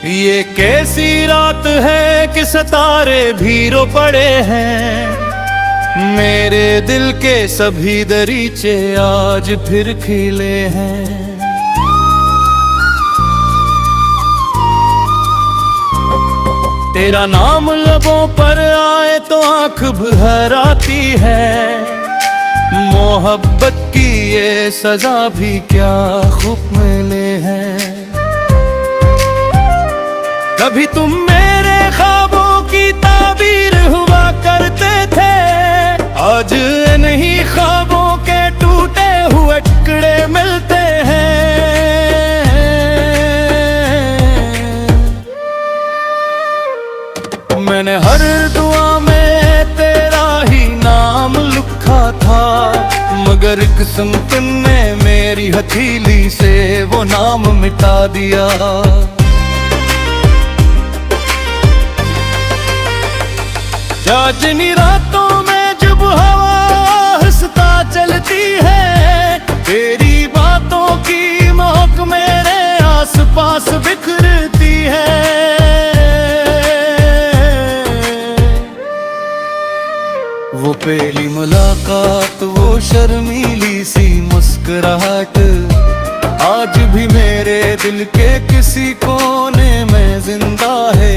ये कैसी रात है कि सितारे भी रो पड़े हैं। मेरे दिल के सभी दरीचे आज फिर खिले हैं। तेरा नाम लबों पर आए तो आंख भर आती है। मोहब्बत की ये सजा भी क्या खूब मिले हैं। कभी तुम मेरे ख्वाबों की ताबीर हुआ करते थे। आज नहीं ख्वाबों के टूटे हुए टुकड़े मिलते हैं। मैंने हर दुआ में तेरा ही नाम लिखा था, मगर किस्मत ने मेरी हथेली से वो नाम मिटा दिया। जाजनी रातों में जब हवा हंसता चलती है, तेरी बातों की महक मेरे आसपास बिखरती है। वो पहली मुलाकात, वो शर्मीली सी मुस्कुराहट, आज भी मेरे दिल के किसी कोने में जिंदा है।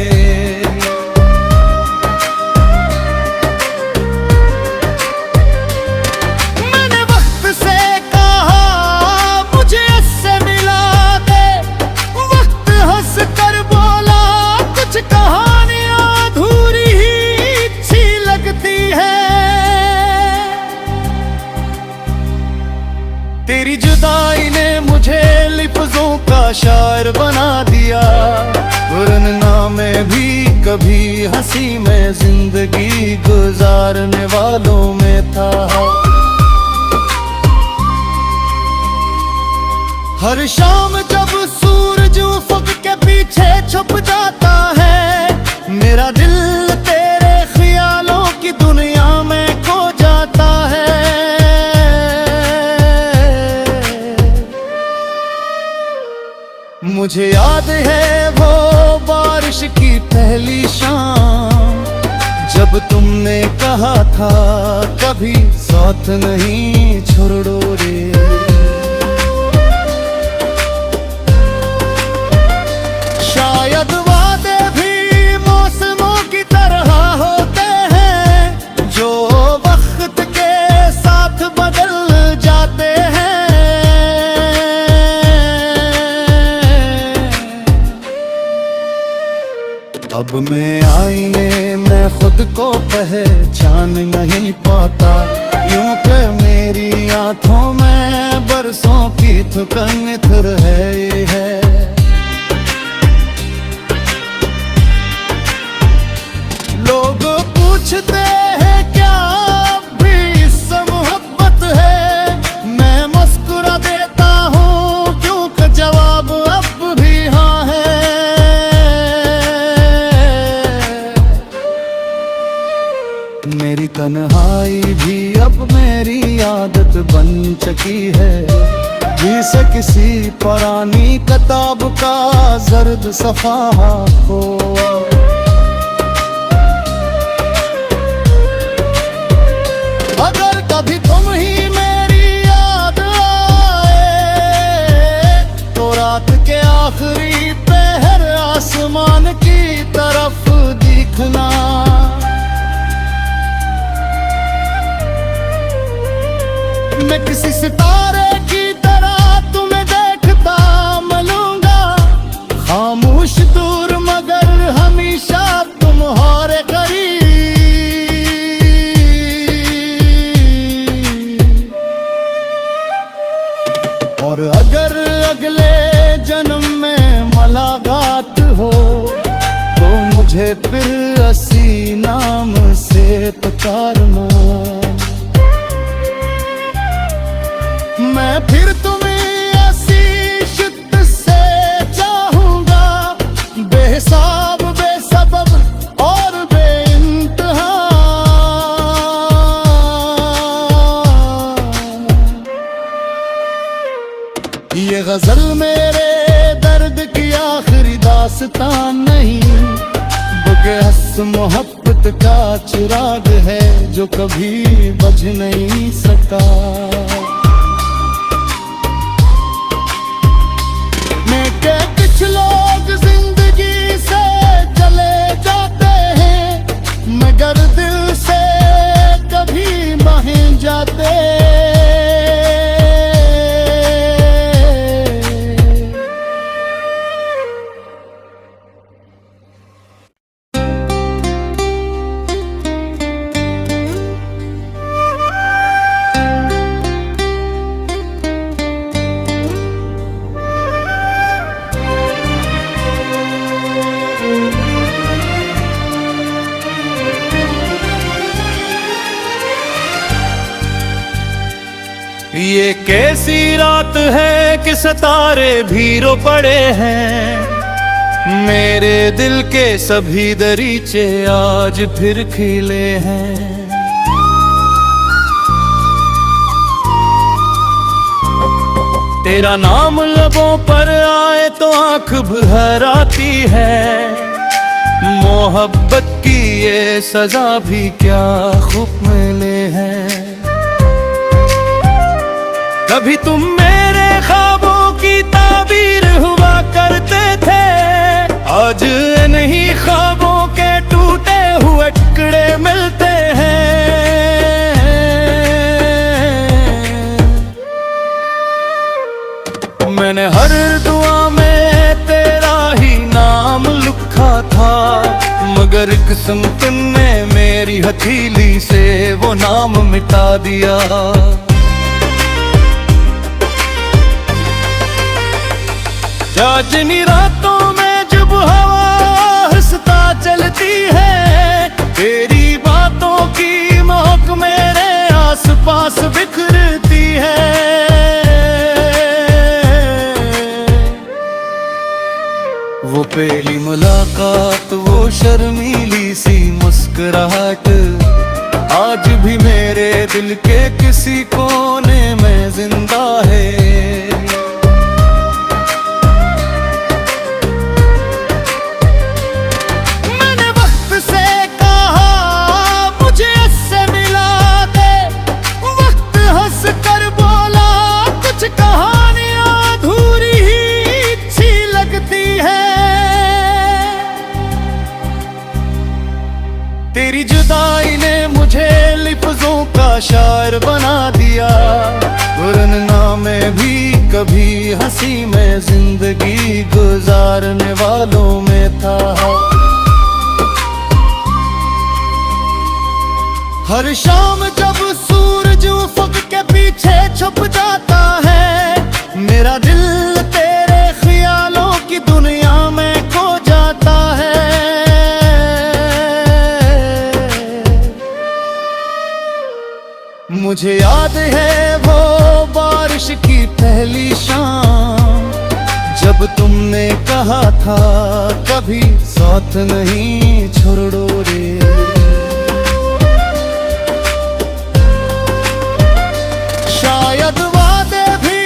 तेरी जुदाई ने मुझे लिफ्ज़ों का शायर बना दिया। वरना मैं भी कभी हंसी में जिंदगी गुजारने वालों में था। हर शाम जब सूरज उफ़क़ के पीछे छुप जाता है, मेरा दिल तेरे ख्यालों की दुनिया में खो जाता है। मुझे याद है वो बारिश की पहली शाम, जब तुमने कहा था कभी साथ नहीं छोड़ो रे। शायद वादे भी मौसमों की तरह होते हैं, जो वक्त के साथ बदल जाते हैं। अब मैं आईने में खुद को पहचान नहीं पाता, यूं कि मेरी आंखों में बरसों की थकन थर है। लोग पूछते हैं क्या अब भी इससे मोहब्बत है, मैं मुस्कुरा देता हूँ क्योंकि जवाब अब भी हाँ है। मेरी तन्हाई भी अब मेरी आदत बन चुकी है, जैसे किसी पुरानी किताब का जर्द सफ़ा हो। अगर कभी तुम ही मेरी याद आए, तो रात के आखिरी पहर आसमान की तरफ देखना। मैं किसी सितारे की तरह तुम्हें देखता मिलूंगा, खामोश दूर मगर हमेशा तुम्हारे करीब। और अगर अगले जन्म में मुलाकात हो, तो मुझे फिर असी नाम से पुकारना। मैं फिर तुम्हें ऐसी शिद्दत से चाहूंगा, बेहिसाब बेसबब और बेइंतहा। ये गजल मेरे दर्द की आखिरी दास्तान दास्तां नहीं, बुग़्स मोहब्बत का चिराग है जो कभी बुझ नहीं सका। मैं के कुछ लोग जिंदगी से चले जाते हैं, मगर दिल से कभी नहीं जाते। ये कैसी रात है कि सितारे भी रो पड़े हैं, मेरे दिल के सभी दरीचे आज फिर खिले हैं। तेरा नाम लबों पर आए तो आंख भर आती है, मोहब्बत की ये सजा भी क्या खूब मिले हैं। कभी तुम मेरे ख्वाबों की ताबीर हुआ करते थे, आज नहीं ख्वाबों के टूटे हुए टुकड़े मिलते हैं। मैंने हर दुआ में तेरा ही नाम लिखा था, मगर किस्मत ने मेरी हथेली से वो नाम मिटा दिया। चांदनी रातों में जब हवा हंसता चलती है, तेरी बातों की महक मेरे आसपास बिखरती है। वो पहली मुलाकात, वो शर्मीली सी मुस्कुराहट, आज भी मेरे दिल के किसी कोने में जिंदा है। तेरी जुदाई ने मुझे लिफ्ज़ों का शायर बना दिया, वरना मैं भी कभी हंसी में जिंदगी गुजारने वालों में था। हर शाम जब सूरज उफ़क़ के पीछे छुप जाता है, मेरा दिल तेरे ख्यालों की दुनिया में खो जाता है। मुझे याद है वो बारिश की पहली शाम, जब तुमने कहा था कभी साथ नहीं छोड़ो रे। शायद वादे भी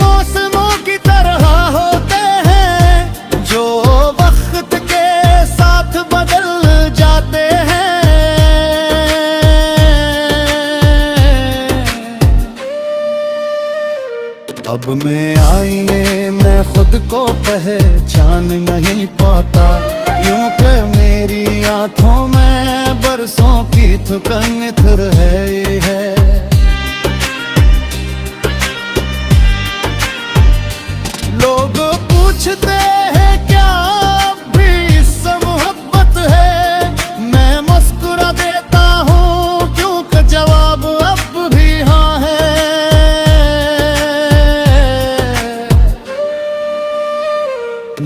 मौसमों की तरह होते हैं, जो वक्त के साथ बदल जाते हैं। अब मैं आईने मैं खुद को पहचान नहीं पाता, यूं कि मेरी आंखों में बरसों की थकन थर है। लोग पूछते हैं क्या अब भी इससे मोहब्बत है, मैं मुस्कुरा देता हूँ क्योंकि जवाब अब भी हाँ है।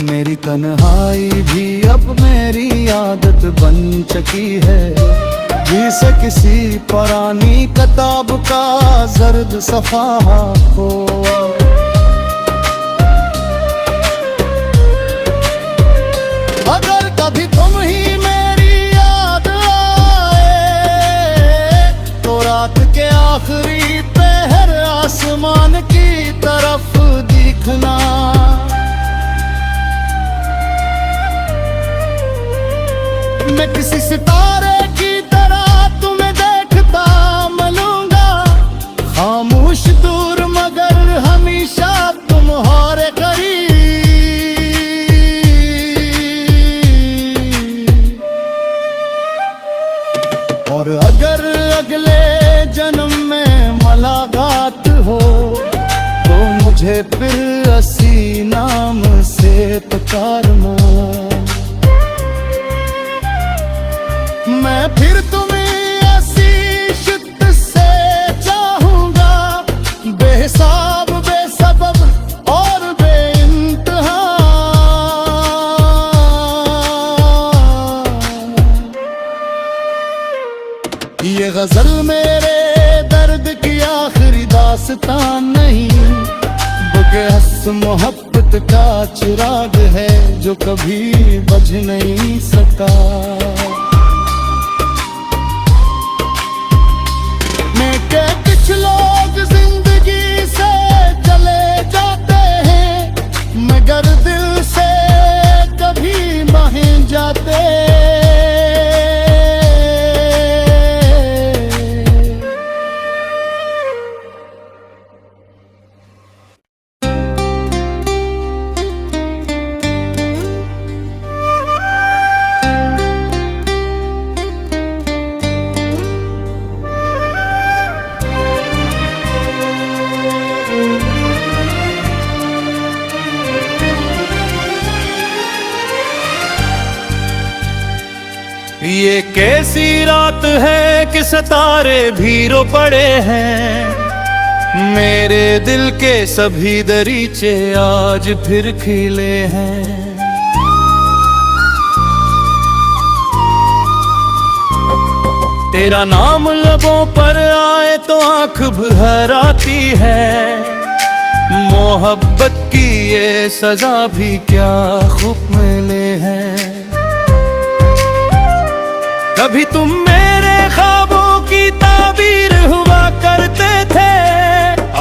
मेरी तन्हाई भी अब मेरी आदत बन चुकी है, जैसे किसी पुरानी किताब का जर्द सफ़ा हो। अगर कभी तुम ही मेरी याद आए, तो रात के आखिरी पहर आसमान की तरफ देखना। मैं किसी सितारे की तरह तुम्हें देखता मिलूंगा, खामोश दूर मगर हमेशा तुम्हारे करीब। और अगर अगले जन्म में मुलाकात हो तो मुझे फिर असी नाम से पुकारना, मैं फिर तुम्हें ऐसी शिद्दत से चाहूंगा, बेहिसाब बेसबब और बेइंतहा। ये गजल मेरे दर्द की आखिरी दास्तान नहीं, बल्कि हस मोहब्बत का चिराग है जो कभी बुझ नहीं सका। कुछ लोग जिंदगी से चले जाते हैं मगर दिल से कभी नहीं जाते। ये कैसी रात है कि सितारे भी रो पड़े हैं, मेरे दिल के सभी दरीचे आज फिर खिले हैं। तेरा नाम लबों पर आए तो आंख भर आती है, मोहब्बत की ये सजा भी क्या खूब मिले हैं। कभी तुम मेरे ख्वाबों की ताबीर हुआ करते थे,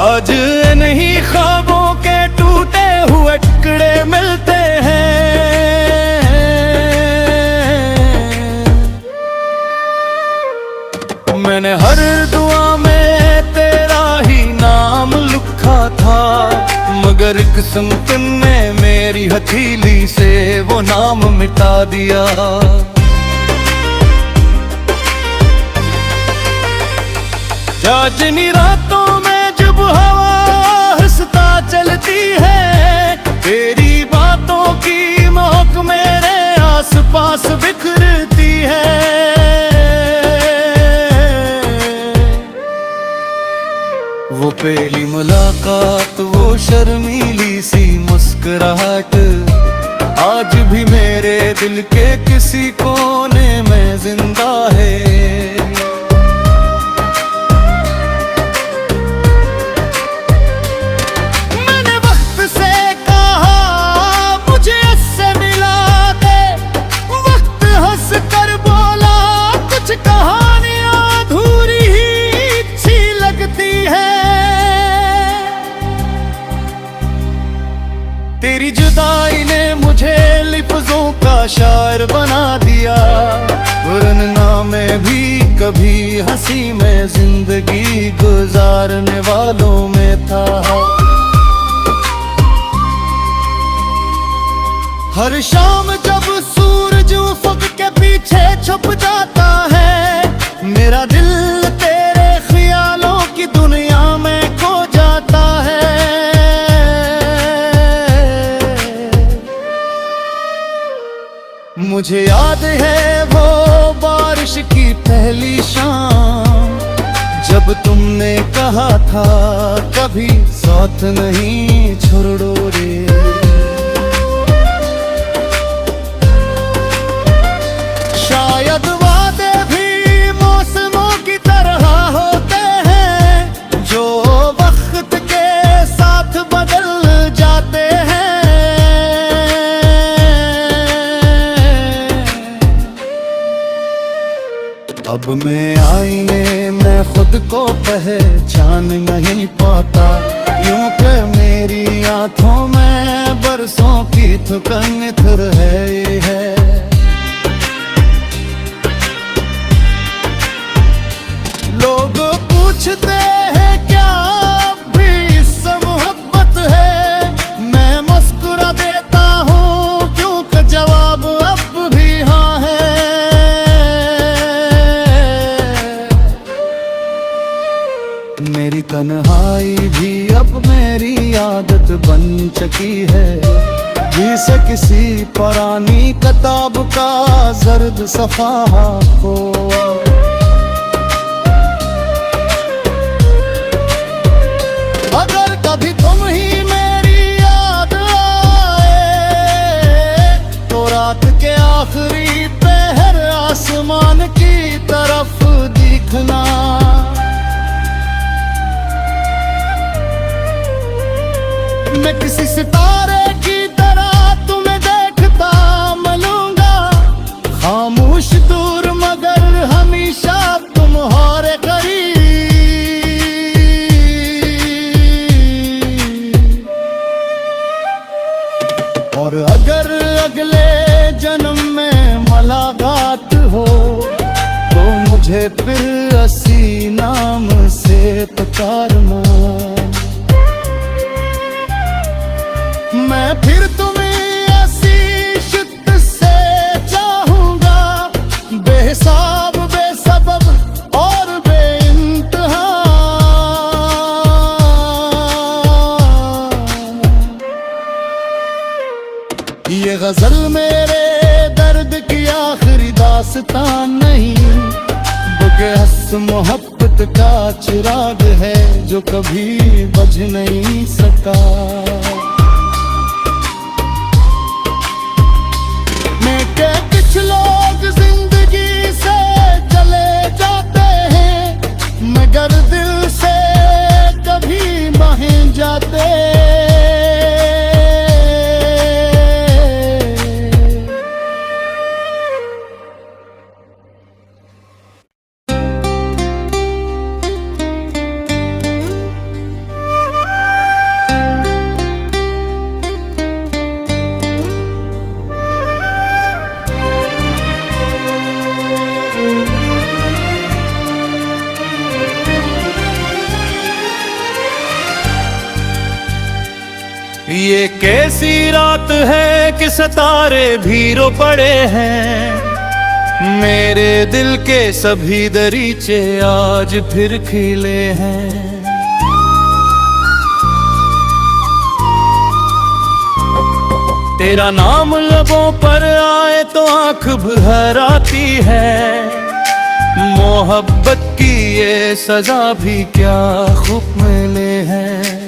आज नहीं ख्वाबों के टूटे हुए टुकड़े मिलते हैं। मैंने हर दुआ में तेरा ही नाम लिखा था, मगर किस्मत ने मेरी हथेली से वो नाम मिटा दिया। चांदनी रातों में जब हवा हंसता चलती है, तेरी बातों की महक मेरे आसपास बिखरती है। वो पहली मुलाकात, वो शर्मीली सी मुस्कुराहट, आज भी मेरे दिल के किसी कोने में जिंदा है। तेरी जुदाई ने मुझे लिफ्ज़ों का शायर बना दिया, वरना मैं भी कभी हंसी में जिंदगी गुजारने वालों में था। हर शाम जब सूरज उफ़क़ के पीछे छुप जाता है, मेरा दिल तेरे ख्यालों की दुनिया में खो जाता है। मुझे याद है वो बारिश की पहली शाम, जब तुमने कहा था कभी साथ नहीं छोड़ो रे। शायद वादे भी मौसमों की तरह होते हैं, जो वक्त के साथ बदल जाते हैं। अब मैं आईने में खुद को पहचान नहीं पाता, यूं कि मेरी आंखों में बरसों की थकन थर है। पूछते हैं क्या अब भी इससे मोहब्बत है, मैं मुस्कुरा देता हूँ क्योंकि जवाब अब भी हाँ है। मेरी तन्हाई भी अब मेरी आदत बन चुकी है, जिसे किसी पुरानी किताब का जर्द सफ़ा को। अगर कभी तुम ही मेरी याद आए तो रात के आखिरी पहर आसमान की तरफ देखना। मैं किसी सितारे की तरह तुम्हें देखता मिलूंगा, खामोश दूर मगर हमेशा तुम्हारे करीब। और अगर अगले जन्म में मुलाकात हो तो मुझे फिर असी नाम से पुकारना। मैं फिर तुम्हें ऐसी शिद्दत से चाहूंगा, बेहिसाब बेसबब और बेइंतहा। ये गजल मेरे दर्द की आखिरी दास्तान नहीं, बल्कि हस मोहब्बत का चिराग है जो कभी बुझ नहीं सका। कुछ लोग जिंदगी से चले जाते हैं मगर दिल से कभी नहीं जाते। ये कैसी रात है कि सितारे भी रो पड़े हैं, मेरे दिल के सभी दरीचे आज फिर खिले हैं। तेरा नाम लबों पर आए तो आंख भर आती है, मोहब्बत की ये सजा भी क्या खूब मिले हैं।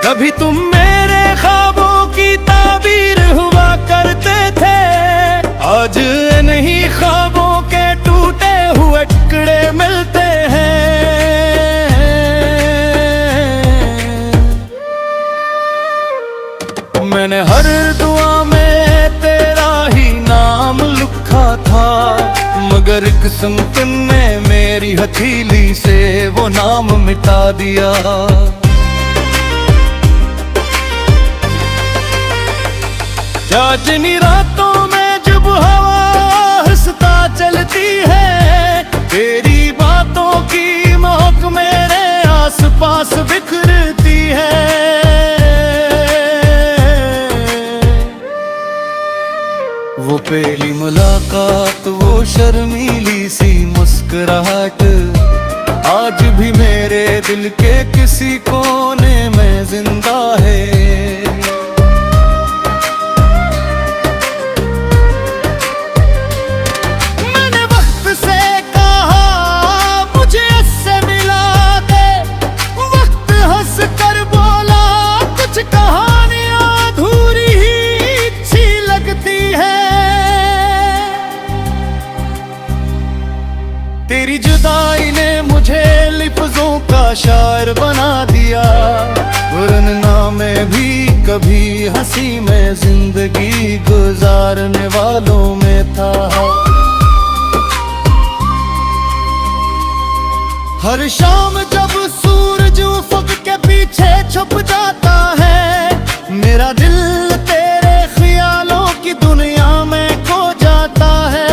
कभी तुम मेरे ख्वाबों की ताबीर हुआ करते थे, आज नहीं ख्वाबों के टूटे हुए टुकड़े मिलते हैं। मैंने हर दुआ में तेरा ही नाम लिखा था, मगर किस्मत ने मेरी हथेली से वो नाम मिटा दिया। चांदनी रातों में जब हवा हंसता चलती है, तेरी बातों की महक मेरे आसपास बिखरती है। वो पहली मुलाकात, वो शर्मीली सी मुस्कुराहट, आज भी मेरे दिल के किसी कोने में जिंदा है। तेरी जुदाई ने मुझे लिफ्ज़ों का शायर बना दिया, वरना मैं भी कभी हंसी में जिंदगी गुजारने वालों में था। हर शाम जब सूरज उफ़क़ के पीछे छुप जाता है, मेरा दिल तेरे ख्यालों की दुनिया में खो जाता है।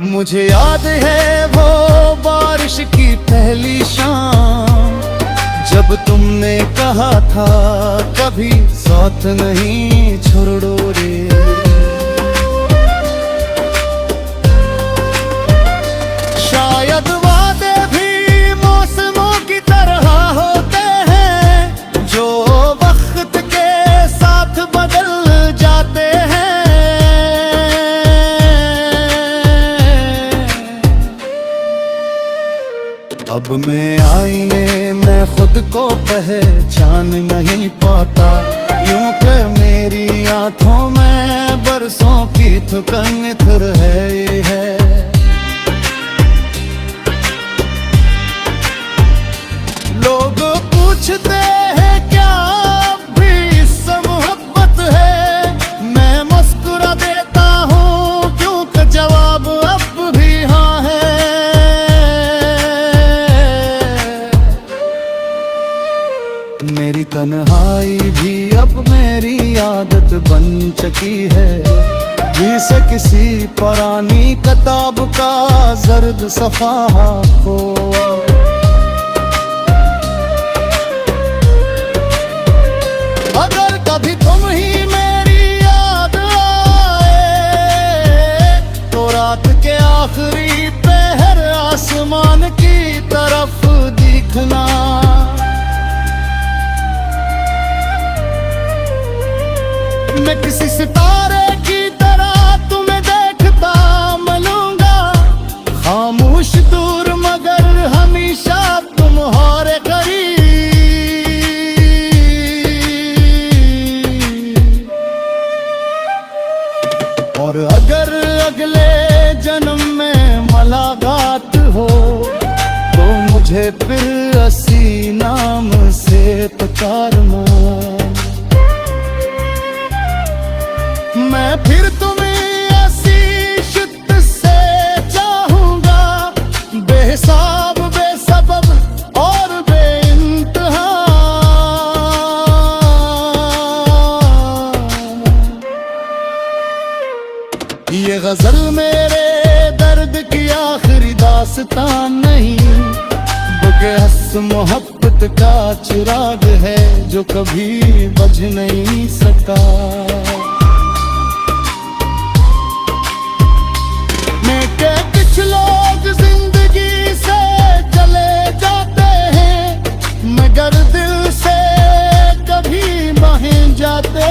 मुझे याद है वो बारिश की पहली शाम, जब तुमने कहा था कभी साथ नहीं छोड़ो रे। शायद वादे भी मौसमों की तरह होते हैं, जो वक्त के साथ बदल जाते हैं। अब मैं आईने में खुद को पहचान नहीं पाता, यूं कि मेरी आंखों में बरसों की थकन थर है। लोग पूछते हैं क्या अब भी इससे मोहब्बत है, मैं मुस्कुरा देता हूँ क्योंकि जवाब अब भी हाँ है। मेरी तन्हाई भी अब मेरी आदत बन चुकी है, जैसे किसी पुरानी किताब का जर्द सफ़ा हो। अगर कभी तुम ही मेरी याद आए, तो रात के आखिरी पहर आसमान की तरफ देखना। मैं किसी सितारे की तरह तुम्हें देखता मिलूंगा, खामोश दूर मगर हमेशा तुम्हारे करीब। और अगर अगले जन्म में मुलाकात हो, तो मुझे फिर असी नाम से पुकारना। मैं फिर तुम्हें ऐसी शिद्दत से चाहूंगा, बेहिसाब बेसबब और बेइंतहा। ये गजल मेरे दर्द की आखिरी दास्तान नहीं, बेहस मोहब्बत का चिराग है जो कभी बुझ नहीं सका। कुछ लोग जिंदगी से चले जाते हैं, मगर दिल से कभी नहीं जाते।